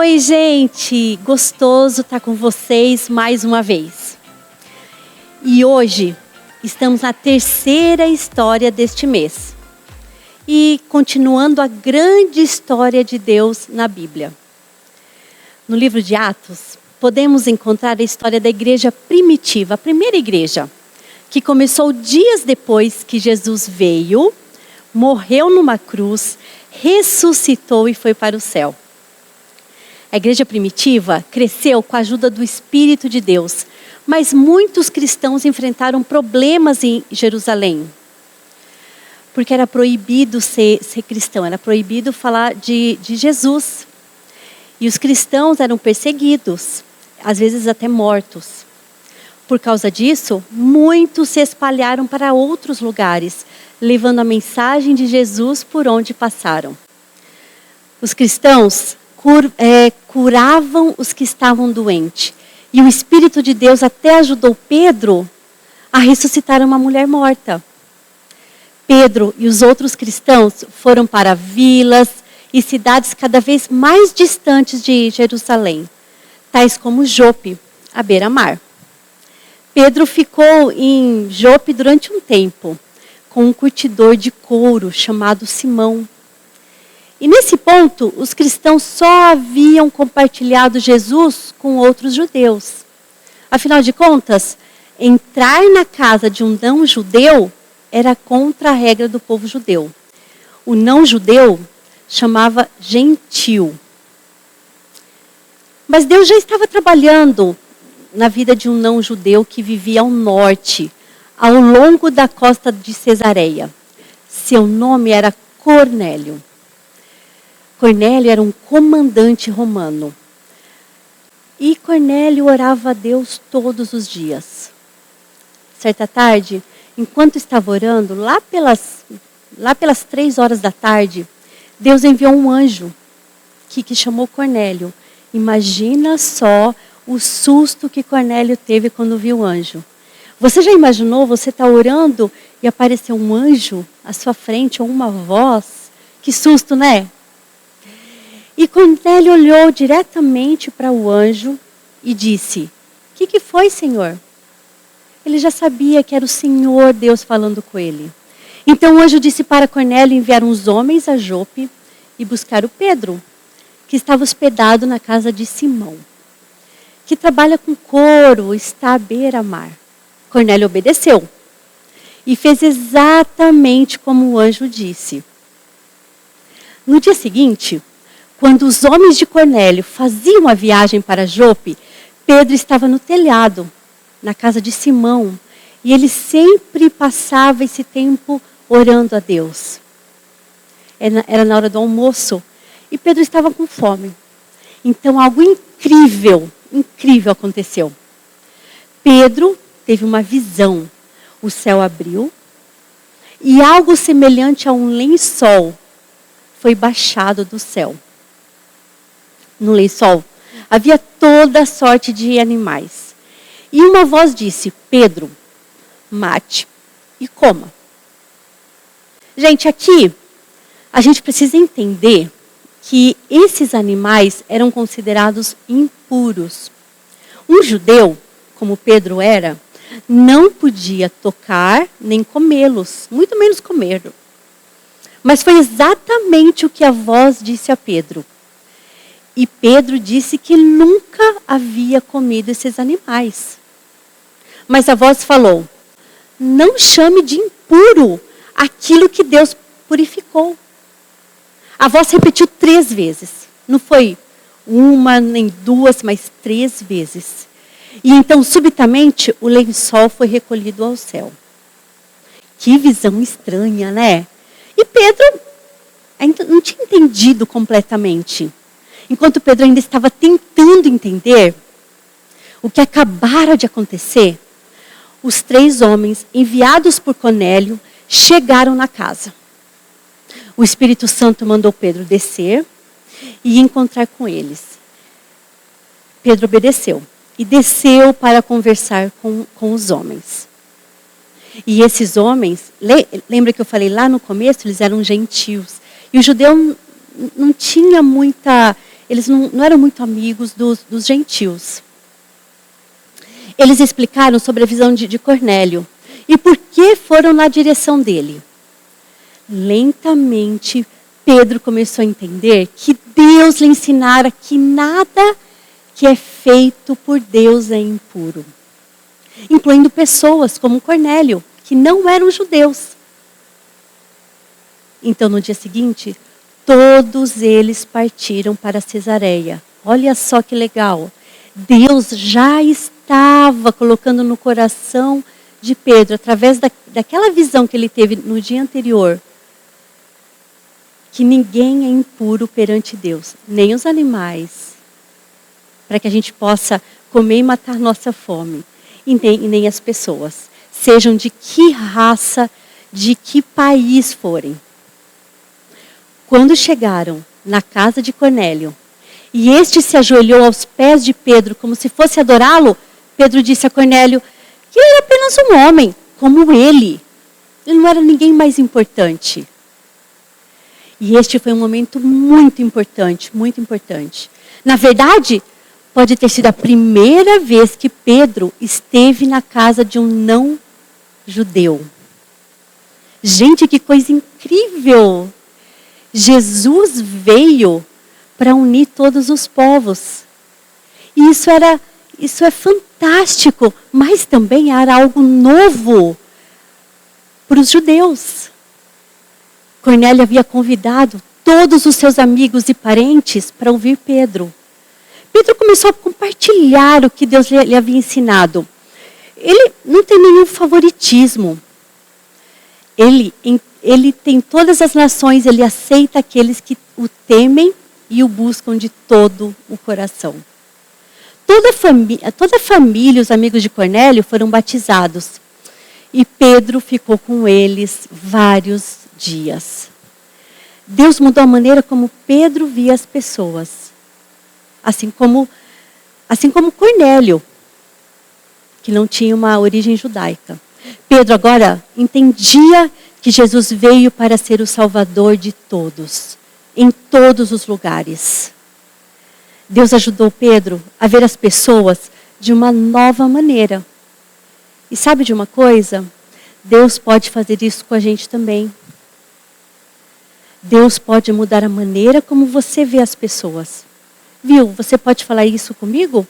Oi, gente! Gostoso estar com vocês mais uma vez. E hoje estamos na terceira história deste mês. E continuando a grande história de Deus na Bíblia. No livro de Atos, podemos encontrar a história da igreja primitiva, a primeira igreja, que começou dias depois que Jesus veio, morreu numa cruz, ressuscitou e foi para o céu. A igreja primitiva cresceu com a ajuda do Espírito de Deus, mas muitos cristãos enfrentaram problemas em Jerusalém. Porque era proibido ser cristão, era proibido falar de Jesus. E os cristãos eram perseguidos, às vezes até mortos. Por causa disso, muitos se espalharam para outros lugares, levando a mensagem de Jesus por onde passaram. Os cristãos curavam os que estavam doentes. E o Espírito de Deus até ajudou Pedro a ressuscitar uma mulher morta. Pedro e os outros cristãos foram para vilas e cidades cada vez mais distantes de Jerusalém, tais como Jope, à beira-mar. Pedro ficou em Jope durante um tempo, com um curtidor de couro chamado Simão. E nesse ponto, os cristãos só haviam compartilhado Jesus com outros judeus. Afinal de contas, entrar na casa de um não-judeu era contra a regra do povo judeu. O não-judeu chamava gentil. Mas Deus já estava trabalhando na vida de um não-judeu que vivia ao norte, ao longo da costa de Cesareia. Seu nome era Cornélio. Cornélio era um comandante romano. E Cornélio orava a Deus todos os dias. Certa tarde, enquanto estava orando, lá pelas 3 horas da tarde, Deus enviou um anjo que chamou Cornélio. Imagina só o susto que Cornélio teve quando viu o anjo. Você já imaginou, você está orando e apareceu um anjo à sua frente, ou uma voz? Que susto, né? E Cornélio olhou diretamente para o anjo e disse: "O que foi, Senhor?" Ele já sabia que era o Senhor Deus falando com ele. Então o anjo disse para Cornélio enviar uns homens a Jope e buscar o Pedro, que estava hospedado na casa de Simão, que trabalha com couro, está à beira-mar. Cornélio obedeceu e fez exatamente como o anjo disse. No dia seguinte, quando os homens de Cornélio faziam a viagem para Jope, Pedro estava no telhado, na casa de Simão, e ele sempre passava esse tempo orando a Deus. Era na hora do almoço, e Pedro estava com fome. Então algo incrível aconteceu. Pedro teve uma visão. O céu abriu, e algo semelhante a um lençol foi baixado do céu. No lençol havia toda sorte de animais. E uma voz disse: "Pedro, mate e coma." Gente, aqui a gente precisa entender que esses animais eram considerados impuros. Um judeu, como Pedro era, não podia tocar nem comê-los, muito menos comer. Mas foi exatamente o que a voz disse a Pedro. E Pedro disse que nunca havia comido esses animais. Mas a voz falou: "Não chame de impuro aquilo que Deus purificou." A voz repetiu 3 vezes. Não foi uma nem 2, mas 3 vezes. E então, subitamente, o lençol foi recolhido ao céu. Que visão estranha, né? E Pedro ainda não tinha entendido completamente. Enquanto Pedro ainda estava tentando entender o que acabara de acontecer, os 3 homens enviados por Cornélio chegaram na casa. O Espírito Santo mandou Pedro descer e encontrar com eles. Pedro obedeceu e desceu para conversar com os homens. E esses homens, lembra que eu falei lá no começo, eles eram gentios. E o judeu não tinha muita eles não eram muito amigos dos gentios. Eles explicaram sobre a visão de Cornélio e por que foram na direção dele. Lentamente, Pedro começou a entender que Deus lhe ensinara que nada que é feito por Deus é impuro, incluindo pessoas como Cornélio, que não eram judeus. Então, no dia seguinte, todos eles partiram para Cesareia. Olha só que legal. Deus já estava colocando no coração de Pedro, através daquela visão que ele teve no dia anterior, que ninguém é impuro perante Deus, nem os animais, para que a gente possa comer e matar nossa fome, e nem as pessoas, sejam de que raça, de que país forem. Quando chegaram na casa de Cornélio, e este se ajoelhou aos pés de Pedro, como se fosse adorá-lo, Pedro disse a Cornélio que ele era apenas um homem, como ele. Ele não era ninguém mais importante. E este foi um momento muito importante, muito importante. Na verdade, pode ter sido a primeira vez que Pedro esteve na casa de um não-judeu. Gente, que coisa incrível! Jesus veio para unir todos os povos. E isso é fantástico, mas também era algo novo para os judeus. Cornélio havia convidado todos os seus amigos e parentes para ouvir Pedro. Pedro começou a compartilhar o que Deus lhe havia ensinado. Ele não tem nenhum favoritismo. Ele tem todas as nações, ele aceita aqueles que o temem e o buscam de todo o coração. Toda a família, os amigos de Cornélio foram batizados. E Pedro ficou com eles vários dias. Deus mudou a maneira como Pedro via as pessoas. Assim como Cornélio, que não tinha uma origem judaica. Pedro agora entendia que Jesus veio para ser o Salvador de todos, em todos os lugares. Deus ajudou Pedro a ver as pessoas de uma nova maneira. E sabe de uma coisa? Deus pode fazer isso com a gente também. Deus pode mudar a maneira como você vê as pessoas. Viu? Você pode falar isso comigo?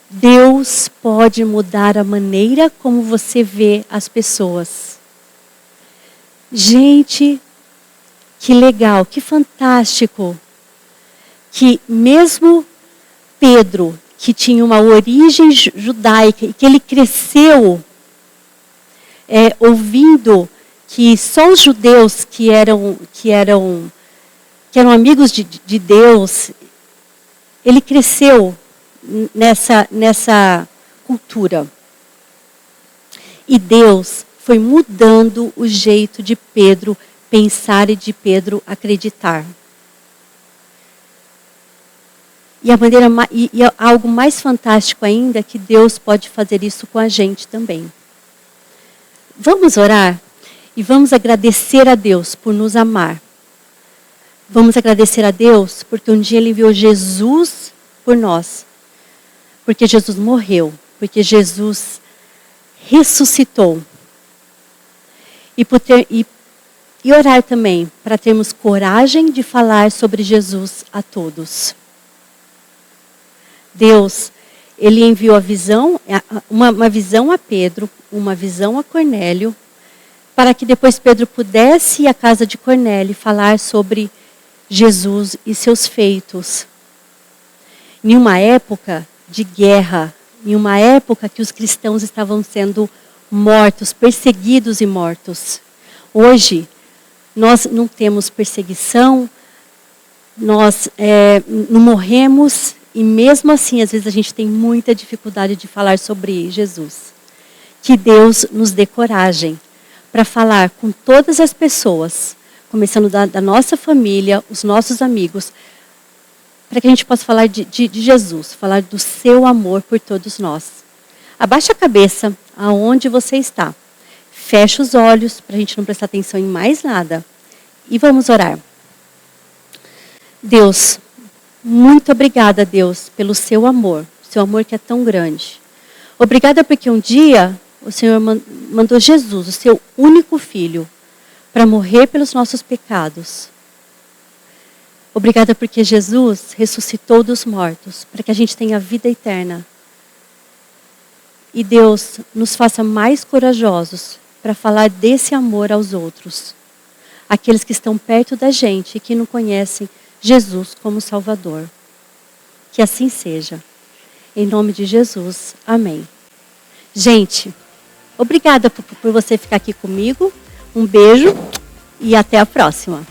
Deus pode mudar a maneira como você vê as pessoas. Gente, que legal, que fantástico. Que mesmo Pedro, que tinha uma origem judaica, e que ele cresceu ouvindo que só os judeus que eram amigos de Deus, ele cresceu nessa cultura. E Deus foi mudando o jeito de Pedro pensar e de Pedro acreditar. E algo mais fantástico ainda, que Deus pode fazer isso com a gente também. Vamos orar e vamos agradecer a Deus por nos amar. Vamos agradecer a Deus porque um dia Ele enviou Jesus por nós. Porque Jesus morreu, porque Jesus ressuscitou. E orar também para termos coragem de falar sobre Jesus a todos. Deus, Ele enviou uma visão a Pedro, uma visão a Cornélio, para que depois Pedro pudesse ir à casa de Cornélio e falar sobre Jesus e seus feitos. Em uma época de guerra, em uma época que os cristãos estavam sendo mortos, perseguidos e mortos. Hoje, nós não temos perseguição, nós não morremos. E mesmo assim, às vezes a gente tem muita dificuldade de falar sobre Jesus. Que Deus nos dê coragem para falar com todas as pessoas, começando da nossa família, os nossos amigos, para que a gente possa falar de Jesus, falar do seu amor por todos nós. Abaixa a cabeça aonde você está. Fecha os olhos para a gente não prestar atenção em mais nada. E vamos orar. Deus, Muito obrigada, Deus, pelo seu amor que é tão grande. Obrigada porque um dia o Senhor mandou Jesus, o seu único filho, para morrer pelos nossos pecados. Obrigada porque Jesus ressuscitou dos mortos, para que a gente tenha vida eterna. E Deus nos faça mais corajosos para falar desse amor aos outros. Aqueles que estão perto da gente e que não conhecem Jesus como Salvador. Que assim seja. Em nome de Jesus. Amém. Gente, obrigada por você ficar aqui comigo. Um beijo e até a próxima.